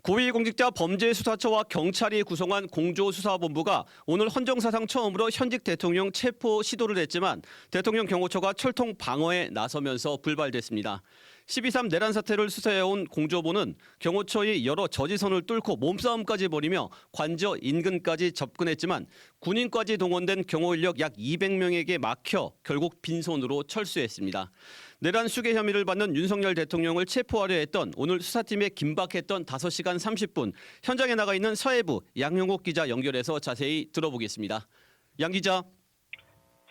고위공직자 범죄수사처와 경찰이 구성한 공조수사본부가 오늘 헌정사상 처음으로 현직 대통령 체포 시도를 했지만 대통령 경호처가 철통 방어에 나서면서 불발됐습니다. 12.3 내란 사태를 수사해온 공조보는 경호처의 여러 저지선을 뚫고 몸싸움까지 벌이며 관저 인근까지 접근했지만 군인까지 동원된 경호 인력 약 200명에게 막혀 결국 빈손으로 철수했습니다. 내란 수괴 혐의를 받는 윤석열 대통령을 체포하려 했던 오늘 수사팀에 긴박했던 5시간 30분 현장에 나가 있는 사회부 양형옥 기자 연결해서 자세히 들어보겠습니다. 양 기자.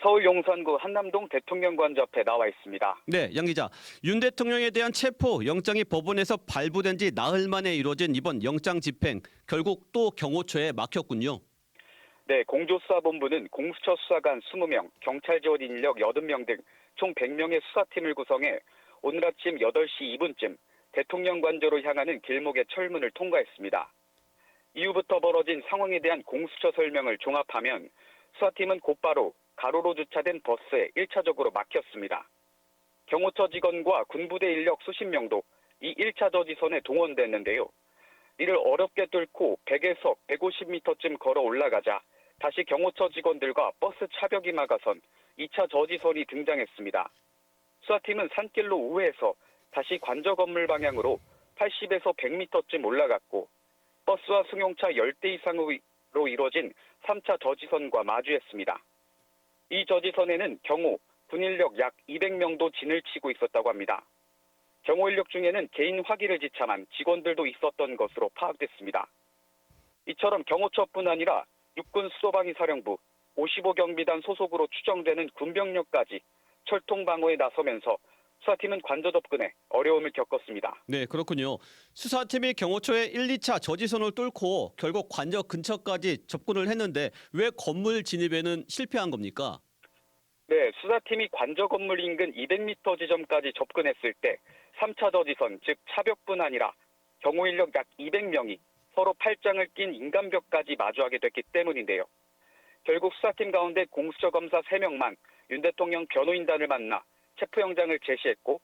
서울 용산구 한남동 대통령관저 앞에 나와 있습니다. 네, 양 기자. 윤 대통령에 대한 체포 영장이 법원에서 발부된 지 나흘 만에 이루어진 이번 영장 집행 결국 또 경호처에 막혔군요. 네, 공조수사본부는 공수처 수사관 20명, 경찰 지원 인력 80명 등 총 100명의 수사팀을 구성해 오늘 아침 8시 2분쯤 대통령관저로 향하는 길목의 철문을 통과했습니다. 이후부터 벌어진 상황에 대한 공수처 설명을 종합하면 수사팀은 곧바로 가로로 주차된 버스에 1차적으로 막혔습니다. 경호처 직원과 군부대 인력 수십 명도 이 1차 저지선에 동원됐는데요. 이를 어렵게 뚫고 100에서 150m쯤 걸어 올라가자 다시 경호처 직원들과 버스 차벽이 막아선 2차 저지선이 등장했습니다. 수사팀은 산길로 우회해서 다시 관저 건물 방향으로 80에서 100m쯤 올라갔고 버스와 승용차 10대 이상으로 이뤄진 3차 저지선과 마주했습니다. 이 저지선에는 경호, 군인력 약 200명도 진을 치고 있었다고 합니다. 경호 인력 중에는 개인 화기를 지참한 직원들도 있었던 것으로 파악됐습니다. 이처럼 경호처뿐 아니라 육군 수도방위 사령부, 55경비단 소속으로 추정되는 군병력까지 철통 방어에 나서면서 수사팀은 관저 접근에 어려움을 겪었습니다. 네, 그렇군요. 수사팀이 경호처의 1, 2차 저지선을 뚫고 결국 관저 근처까지 접근을 했는데 왜 건물 진입에는 실패한 겁니까? 네, 수사팀이 관저 건물 인근 200m 지점까지 접근했을 때 3차 저지선, 즉 차벽뿐 아니라 경호 인력 약 200명이 서로 팔짱을 낀 인간벽까지 마주하게 됐기 때문인데요. 결국 수사팀 가운데 공수처 검사 3명만 윤 대통령 변호인단을 만나 체포영장을 제시했고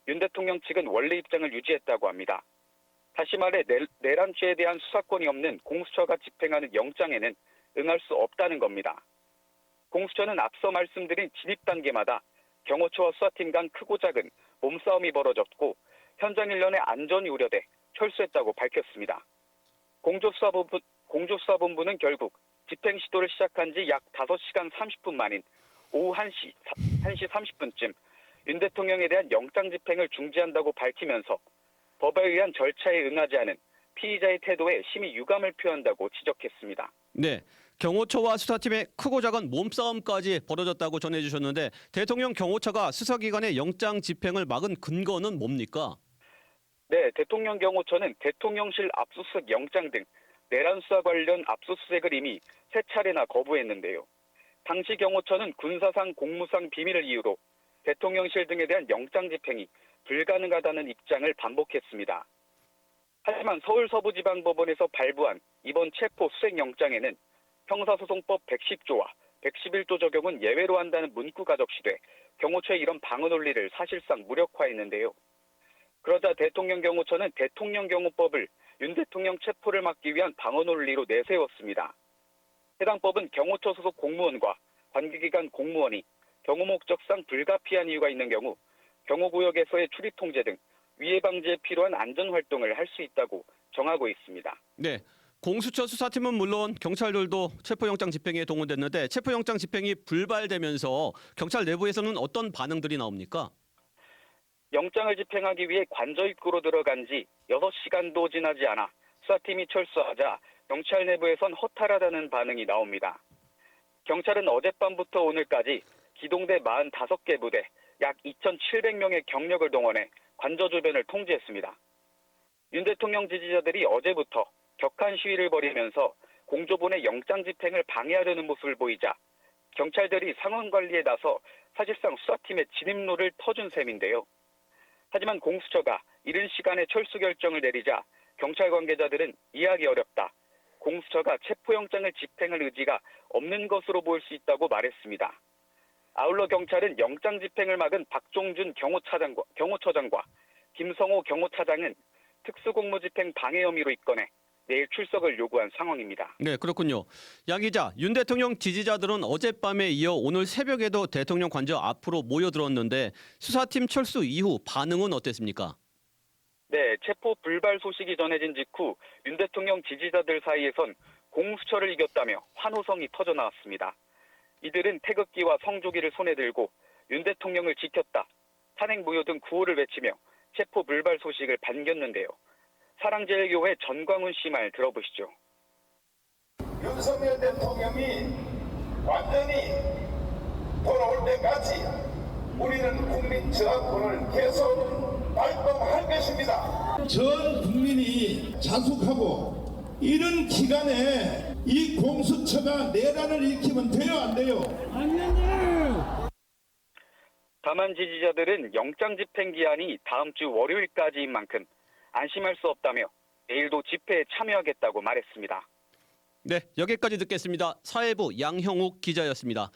윤 대통령 측은 원래 입장을 유지했다고 합니다. 다시 말해 내란죄에 대한 수사권이 없는 공수처가 집행하는 영장에는 응할 수 없다는 겁니다. 공수처는 앞서 말씀드린 진입 단계마다 경호처와 수사팀 간 크고 작은 몸싸움이 벌어졌고 현장 인력의 안전이 우려돼 철수했다고 밝혔습니다. 공조수사본부는 결국 집행 시도를 시작한 지 약 5시간 30분 만인 오후 1시 30분쯤 윤 대통령에 대한 영장 집행을 중지한다고 밝히면서 법에 의한 절차에 응하지 않은 피의자의 태도에 심히 유감을 표한다고 지적했습니다. 네, 경호처와 수사팀의 크고 작은 몸싸움까지 벌어졌다고 전해주셨는데 대통령 경호처가 수사기관의 영장 집행을 막은 근거는 뭡니까? 네, 대통령 경호처는 대통령실 압수수색 영장 등 내란 수사 관련 압수수색을 이미 3차례나 거부했는데요. 당시 경호처는 군사상 공무상 비밀을 이유로 대통령실 등에 대한 영장 집행이 불가능하다는 입장을 반복했습니다. 하지만 서울서부지방법원에서 발부한 이번 체포 수색영장에는 형사소송법 110조와 111조 적용은 예외로 한다는 문구가 적시돼 경호처의 이런 방어 논리를 사실상 무력화했는데요. 그러자 대통령 경호처는 대통령 경호법을 윤 대통령 체포를 막기 위한 방어 논리로 내세웠습니다. 해당 법은 경호처 소속 공무원과 관계기관 공무원이 경호 목적상 불가피한 이유가 있는 경우 경호구역에서의 출입 통제 등 위해 방지에 필요한 안전활동을 할 수 있다고 정하고 있습니다. 네, 공수처 수사팀은 물론 경찰들도 체포영장 집행에 동원됐는데 체포영장 집행이 불발되면서 경찰 내부에서는 어떤 반응들이 나옵니까? 영장을 집행하기 위해 관저 입구로 들어간 지 6시간도 지나지 않아 수사팀이 철수하자 경찰 내부에선 허탈하다는 반응이 나옵니다. 경찰은 어젯밤부터 오늘까지 기동대 45개 부대 약 2,700명의 경력을 동원해 관저 주변을 통제했습니다. 윤 대통령 지지자들이 어제부터 격한 시위를 벌이면서 공조본의 영장 집행을 방해하려는 모습을 보이자 경찰들이 상황 관리에 나서 사실상 수사팀의 진입로를 터준 셈인데요. 하지만 공수처가 이른 시간에 철수 결정을 내리자 경찰 관계자들은 이해하기 어렵다. 공수처가 체포영장을 집행할 의지가 없는 것으로 보일 수 있다고 말했습니다. 아울러 경찰은 영장 집행을 막은 박종준 경호처장과 김성호 경호차장은 특수공무집행 방해 혐의로 입건해 내일 출석을 요구한 상황입니다. 네, 그렇군요. 양 기자, 윤 대통령 지지자들은 어젯밤에 이어 오늘 새벽에도 대통령 관저 앞으로 모여들었는데 수사팀 철수 이후 반응은 어땠습니까? 네, 체포 불발 소식이 전해진 직후 윤 대통령 지지자들 사이에선 공수처를 이겼다며 환호성이 터져 나왔습니다. 이들은 태극기와 성조기를 손에 들고 윤 대통령을 지켰다, 탄핵 무효 등 구호를 외치며 체포 불발 소식을 반겼는데요. 사랑제일교회 전광훈 씨 말 들어보시죠. 윤석열 대통령이 완전히 돌아올 때까지 우리는 국민 저항권을 계속 발동할 것입니다. 전 국민이 자숙하고 이런 기간에 이 공수처가 내란을 일으키면 돼요, 안 돼요? 다만 지지자들은 영장 집행 기한이 다음 주 월요일까지인 만큼 안심할 수 없다며 내일도 집회에 참여하겠다고 말했습니다. 네, 여기까지 듣겠습니다. 사회부 양형욱 기자였습니다.